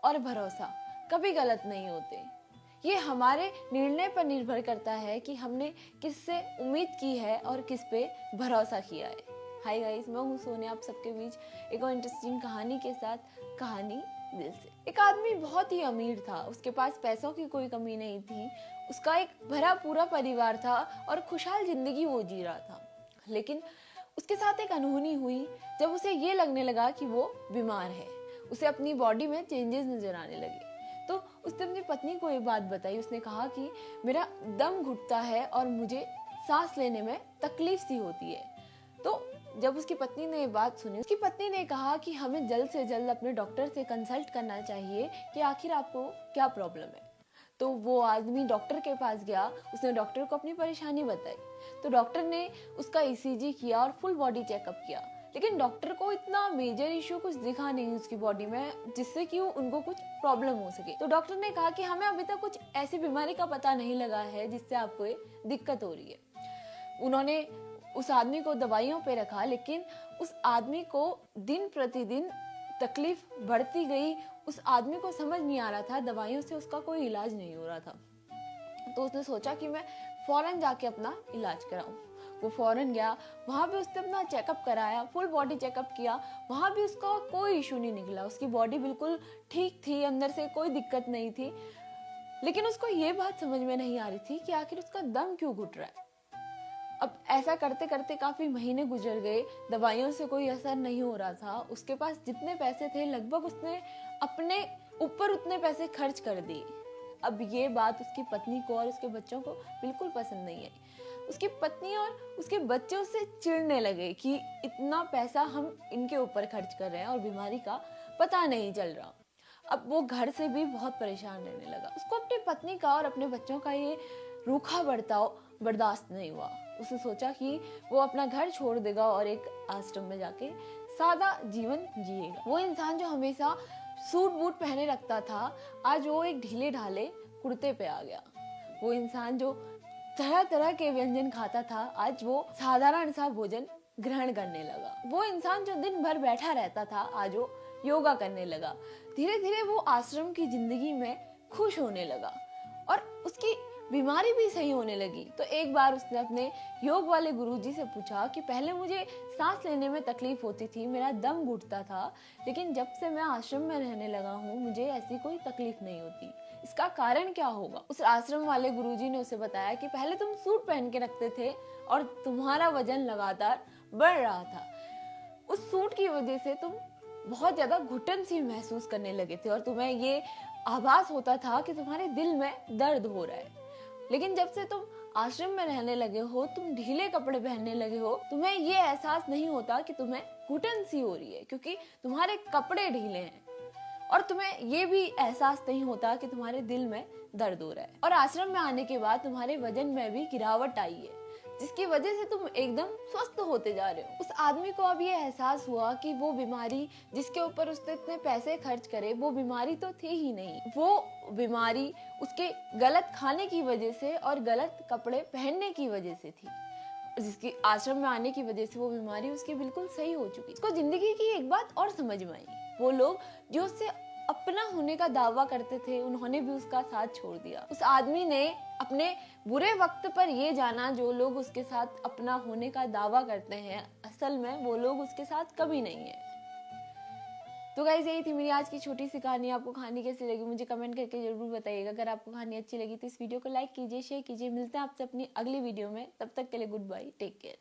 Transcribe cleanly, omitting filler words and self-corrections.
और भरोसा कभी गलत नहीं होते। ये हमारे निर्णय पर निर्भर करता है कि हमने किससे उम्मीद की है और किस पे भरोसा किया है। हाय गाइस, मैं हूँ सोनिया, आप सबके बीच एक और इंटरेस्टिंग कहानी के साथ। कहानी दिल से। एक आदमी बहुत ही अमीर था, उसके पास पैसों की कोई कमी नहीं थी, उसका एक भरा पूरा परिवार था और खुशहाल जिंदगी वो जी रहा था। लेकिन उसके साथ एक अनहोनी हुई जब उसे ये लगने लगा कि वो बीमार है। उसे अपनी बॉडी में चेंजेस नजर आने लगे। तो उसने अपनी पत्नी को ये बात बताई। उसने कहा कि मेरा दम घुटता है और मुझे सांस लेने में तकलीफ सी होती है। तो जब उसकी पत्नी ने ये बात सुनी, उसकी पत्नी ने कहा कि हमें जल्द से जल्द अपने डॉक्टर से कंसल्ट करना चाहिए कि आखिर आपको क्या प्रॉब्लम है। तो वो आदमी डॉक्टर के पास गया, उसने डॉक्टर को अपनी परेशानी बताई। तो डॉक्टर ने उसका ईसीजी किया और फुल बॉडी चेकअप किया, लेकिन डॉक्टर को इतना मेजर इशू कुछ दिखा नहीं उसकी बॉडी में जिससे कि उनको कुछ प्रॉब्लम हो सके। तो डॉक्टर ने कहा कि हमें अभी तक कुछ ऐसी बीमारी का पता नहीं लगा है जिससे आपको ये दिक्कत हो रही है। उन्होंने उस आदमी को दवाइयों पे रखा, लेकिन उस आदमी को दिन प्रतिदिन तकलीफ बढ़ती गई। उस आदमी को समझ नहीं आ रहा था, दवाइयों से उसका कोई इलाज नहीं हो रहा था। तो उसने सोचा कि मैं फौरन जाके अपना इलाज कराऊं। वो फौरन गया, वहां पे उसने अपना चेकअप कराया, फुल बॉडी चेकअप किया। वहां भी उसका कोई इशू नहीं निकला, उसकी बॉडी बिल्कुल ठीक थी, अंदर से कोई दिक्कत नहीं थी। लेकिन उसको ये बात समझ में नहीं आ रही थी कि आखिर उसका दम क्यों घुट रहा है। अब ऐसा करते करते काफी महीने गुजर गए, दवाइयों से कोई असर नहीं हो रहा था। उसके पास जितने पैसे थे लगभग उसने अपने ऊपर उतने पैसे खर्च कर दिए। अब ये बात उसकी पत्नी को और उसके बच्चों को बिल्कुल पसंद नहीं आई। उसकी पत्नी और उसके बच्चे उससे चिढ़ने लगे कि इतना पैसा हम इनके ऊपर खर्च कर रहे हैं और बीमारी का पता नहीं चल रहा। अब वो घर से भी बहुत परेशान रहने लगा। उसको अपनी पत्नी का और अपने बच्चों का ये रूखा बर्ताव बर्दाश्त नहीं हुआ। उसने सोचा कि वो अपना घर छोड़ देगा और एक आश्रम में जाके सादा जीवन जिएगा। वो इंसान जो हमेशा सूट बूट पहने रखता था, आज वो एक ढीले ढाले कुर्ते पे आ गया। वो इंसान जो तरह तरह के व्यंजन खाता था, आज वो साधारण सा भोजन ग्रहण करने लगा। वो इंसान जो दिन भर बैठा रहता था, आज वो योगा करने लगा। धीरे धीरे वो आश्रम की जिंदगी में खुश होने लगा और उसकी बीमारी भी सही होने लगी। तो एक बार उसने अपने योग वाले गुरुजी से पूछा कि पहले मुझे सांस लेने में तकलीफ होती थी, मेरा दम घुटता था, लेकिन जब से मैं आश्रम में रहने लगा हूँ मुझे ऐसी कोई तकलीफ नहीं होती। इसका कारण क्या होगा? उस आश्रम वाले गुरुजी ने उसे बताया कि पहले तुम सूट पहन के रखते थे और तुम्हारा वजन लगातार बढ़ रहा था। उस सूट की वजह से तुम बहुत ज्यादा घुटन सी महसूस करने लगे थे और तुम्हें ये आभास होता था कि तुम्हारे दिल में दर्द हो रहा है। लेकिन जब से तुम आश्रम में रहने लगे हो, तुम ढीले कपड़े पहनने लगे हो, तुम्हें ये एहसास नहीं होता कि तुम्हें घुटन सी हो रही है क्योंकि तुम्हारे कपड़े ढीले हैं। और तुम्हें ये भी एहसास नहीं होता कि तुम्हारे दिल में दर्द हो रहा है। और आश्रम में आने के बाद तुम्हारे वजन में भी गिरावट आई है, जिसकी वजह से तुम एकदम स्वस्थ होते जा रहे हो। उस आदमी को अब ये एहसास हुआ कि वो बीमारी जिसके ऊपर उसने इतने पैसे खर्च करे, वो बीमारी तो थी ही नहीं। वो बीमारी उसके गलत खाने की वजह से और गलत कपड़े पहनने की वजह से थी, जिसकी आश्रम में आने की वजह से वो बीमारी उसकी बिल्कुल सही हो चुकी। उसको जिंदगी की एक बात और समझ में आई। वो लोग जो उससे अपना होने का दावा करते थे, उन्होंने भी उसका साथ छोड़ दिया। उस आदमी ने अपने बुरे वक्त पर ये जाना, जो लोग उसके साथ अपना होने का दावा करते हैं, असल में वो लोग उसके साथ कभी नहीं है। तो गाइस, यही थी मेरी आज की छोटी सी कहानी। आपको कहानी कैसी लगी मुझे कमेंट करके जरूर बताइएगा। अगर आपको कहानी अच्छी लगी तो इस वीडियो को लाइक कीजिए, शेयर कीजिए। मिलते हैं आपसे अपनी अगली वीडियो में, तब तक के लिए गुड बाय, टेक केयर।